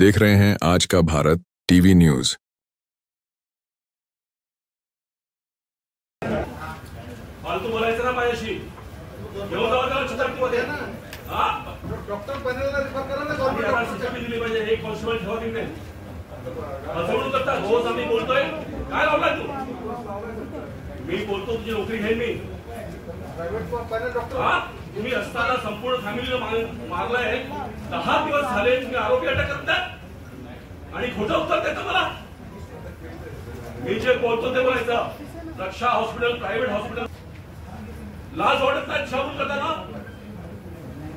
देख रहे हैं आज का भारत टीवी न्यूज। फालतू बोलायचं ना माझ्याशी। घेऊन जावा त्याला छत्रपतीमध्ये हा डॉक्टर पॅनलला रिफर करा ना गव्हर्नमेंट छत्रपती दिली पाहिजे। एक कॉन्स्टेबल ठेवा तिकडे। फसवणूक करता रोज आम्ही बोलतोय काय लावलाय तू? मी बोलतो तुझी नोकरी घेईन मी। प्रायव्हेट पॅनल डॉक्टर हा तुम्ही असताना संपूर्ण फॅमिलीला मारलंय। 10 दिवस झाले तुम्ही आरोपी अटक करताय आणि खोटं उत्तर देता मला। मी जे बोलतो ते बोलायचं। रक्षा हॉस्पिटल प्रायव्हेट हॉस्पिटल लाज वाटत नाही शाबूल करताना।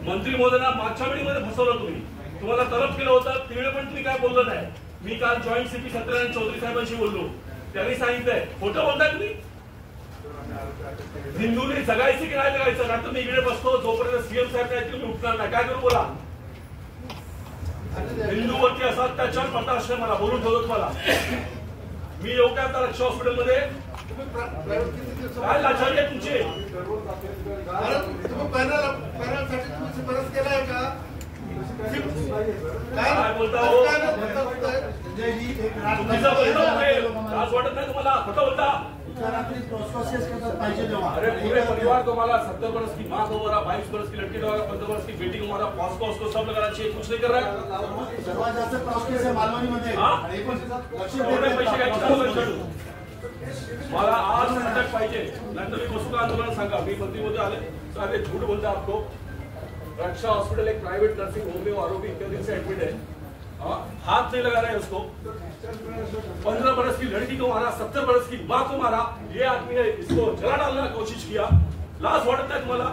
मंत्री महोदयांना मागच्या वेळीमध्ये फसवलं तुम्ही। तुम्हाला तलब केलं होतं तिकडे पण तुम्ही काय बोललं नाही। मी काल जॉईंट सीपी सत्यनारायण चौधरी साहेबांशी बोललो। त्यांनी सांगितलंय खोटं बोलताय तुम्ही। हिंदूंनी जगायचं की नाही जगायचं? नाही तुम्ही इकडे बसतो जोपर्यंत सीएम साहेब नाही तुम्ही उठणार नाही। काय करू बोला? हिंदूवरती असा अत्याचार करता असं मला बोलून ठेवलं तुम्हाला। मी येऊ काय आता रक्षा हॉस्पिटलमध्ये? काय लाचारी आहे तुमची? पॅनलसाठी तुम्ही शिफारस केलाय का? काय बोलता हो? लाज वाटत नाही तुम्हाला? खोटं बोलता। अरे पूरे परिवार को हमारा 70 वर्ष की माँ को मारा, 22 वर्ष की लड़की को मारा, 15 वर्ष की बेटी को मारा, पॉस्को उसको सब लगाना चाहिए। कुछ नहीं कर रहा है। पैसे काय मला आज अटक पाहिजे नाही तर मी बसू का आंदोलन सांगा। मी मंत्री मोदी आले सारे झूठ बोलता आपको। रक्षा हॉस्पिटल एक प्राइवेट नर्सिंग होम में आरोपी 21 दिन से एडमिट है। हाथ नहीं लगा रहे हैं उसको। 15 वर्ष की लड़की को मारा, 70 वर्ष की माँ को मारा। ये आदमी ने इसको जला डालने की कोशिश किया। लाज वाटता है तुम्हाला?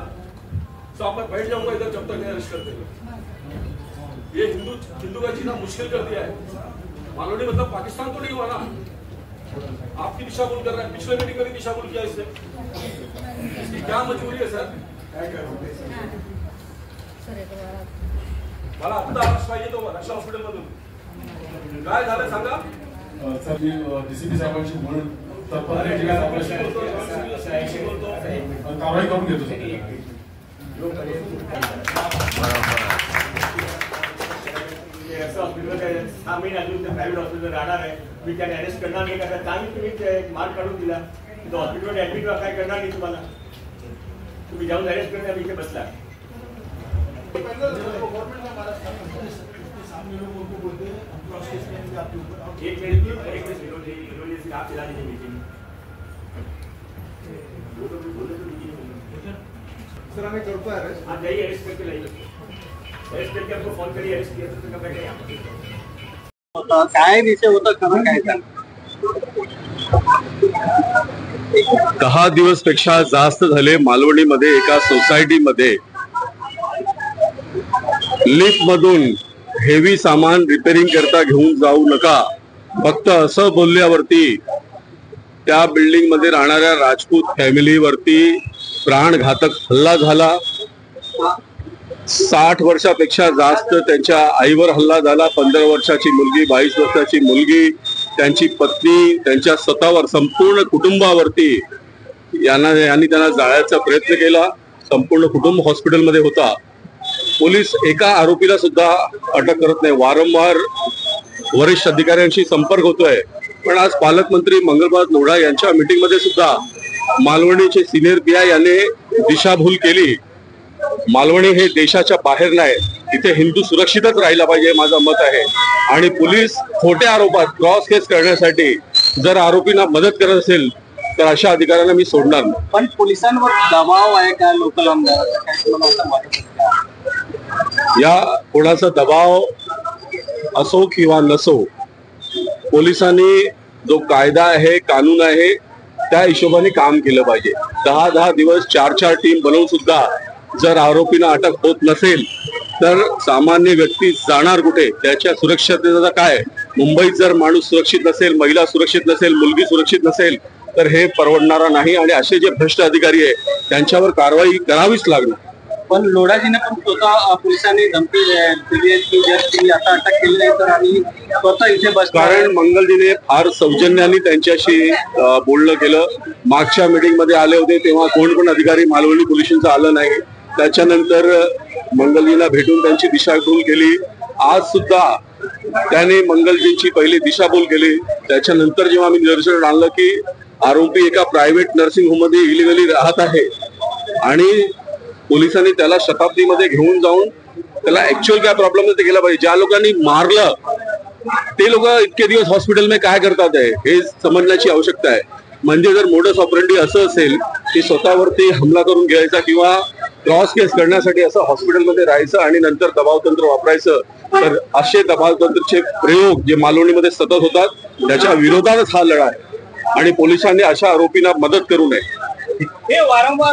तो आप बैठ जाऊंगा इधर जब तक नहीं अरेस्ट करते। ये हिंदू का जीना मुश्किल कर दिया है। मालवनी मतलब पाकिस्तान को नहीं माना। आपकी दिशा भूल कर रहा है। पिछले मीटिंग में दिशा भूल किया इसने। इसकी क्या मजबूरी है सर? मला आता अरेस्ट पाहिजे तो रक्षा हॉस्पिटल मधून। काय झालं सांगा? सर मी डीसीपी साहेबांशी बोलून कारवाई करून घेतो सर। हॉस्पिटल 6 महिने अजून प्रायव्हेट हॉस्पिटल राहणार आहे। मी त्याने अरेस्ट करणार नाही का? चांगली तुम्ही मार्क काढून दिला तो हॉस्पिटलमध्ये ऍडमिट व्हा। काय करणार नाही तुम्हाला? तुम्ही जाऊन अरेस्ट करण्यात इथे बसला। एक मिनट आप चला दीजिए मीटिंग। सर हमें करतो है अरेस्ट। आप जाइए अरेस्ट करके लाइए। अरेस्ट करके आपको फोन करिए। अरेस्ट किया तो कब बैठे काय विषय होता खरं काय? 10 दिवस पेक्षा जास्त झाले मालवणीमध्ये एका सोसायटीमध्ये लिफ्ट मधून हेवी सामान रिपेरिंग करता घेऊन जाऊ नका फक्त असं बोलल्यावरती त्या बिल्डिंग मध्ये राहणाऱ्या राजपूत फॅमिलीवरती प्राणघातक हल्ला झाला। 60 वर्षापेक्षा जास्त त्यांच्या आईवर हल्ला झाला। 15 वर्षाची मुलगी, 22 वर्षाची मुलगी, त्यांची पत्नी, त्यांच्या स्वतःवर संपूर्ण कुटुंबावरती यांनी त्यांना जाळायचा प्रयत्न केला। संपूर्ण कुटुंब हॉस्पिटलमध्ये होता। पोलीस एका आरोपीला सुद्धा अटक करत नाही। वारंवार वरिष्ठ अधिकाऱ्यांशी संपर्क होतोय पण आज पालकमंत्री मंगलबाद लोढा यांच्या मीटिंग मध्ये सुद्धा मालवणीचे सिनियर पीआय यांनी दिशाभूल केली। मालवणी हे देशाच्या बाहेर नाही, इथे हिंदू सुरक्षितच राहिला पाहिजे माझं मत आहे। आणि पोलीस खोट्या आरोपात क्रॉस केस करण्यासाठी जर आरोपींना मदत करत असेल तर अशा अधिकाऱ्यांना मी सोडणार नाही। पण पोलिसांवर दबाव आहे का लोकल आमदारांचा? या कोणाचा दबाव असो किंवा नसो, पोलिसांनी जो कायदा आहे, कानून आहे त्या हिशोबाने काम केलं पाहिजे। 10 दिवस 4 टीम बनवून सुद्धा जर आरोपींना अटक होत नसेल तर सामान्य व्यक्ती जाणार कुठे? त्याच्या सुरक्षिततेचा काय? मुंबईत जर माणूस सुरक्षित नसेल, महिला सुरक्षित नसेल, मुलगी सुरक्षित नसेल तर हे परवडणारा नाही। आणि असे जे भ्रष्ट अधिकारी आहे त्यांच्यावर कारवाई करावीच लागणार। पण लोढाजीने पण स्वतः पोलिसांनी धमकी दिली की जर तुम्ही आता अटक केली नाही तर आम्ही स्वतः इथे बस। कारण मंगलजीने फार सौजन्याने त्यांच्याशी बोलणं केलं। मागच्या मीटिंग मध्ये आले होते तेव्हा कोण पण अधिकारी मालवणी पोलिसांचा आलं नाही। त्याच्यानंतर मंगलजींना भेटून त्यांची दिशाभूल केली। आज सुद्धा त्याने मंगलजींची पहिली दिशाभूल केली. त्याच्यानंतर जेव्हा आम्ही निदर्शनास आणलं की आरोपी एका प्रायव्हेट नर्सिंग होम मध्ये इलिगली राहत आहे आणि पोलिसांनी त्याला शताब्दीमध्ये घेऊन जाऊन त्याला ऍक्च्युअल काय प्रॉब्लेम ते केला पाहिजे. ज्या लोकांनी मारलं ते लोक इतके दिवस हॉस्पिटलमध्ये काय करतात आहे हे समजण्याची आवश्यकता आहे. म्हणजे जर मोडस ऑपरेंडी असं असेल की स्वतःवरती हमला करून घ्यायचा किंवा क्रॉस केस करण्यासाठी असं हॉस्पिटलमध्ये राहायचं आणि नंतर दबावतंत्र वापरायचं, तर असे दबावतंत्रचे प्रयोग जे मालवणीमध्ये सतत होतात त्याच्या विरोधातच हा लढा आहे आणि पोलिसांनी अशा आरोपींना मदत करू नये. हे वारंवार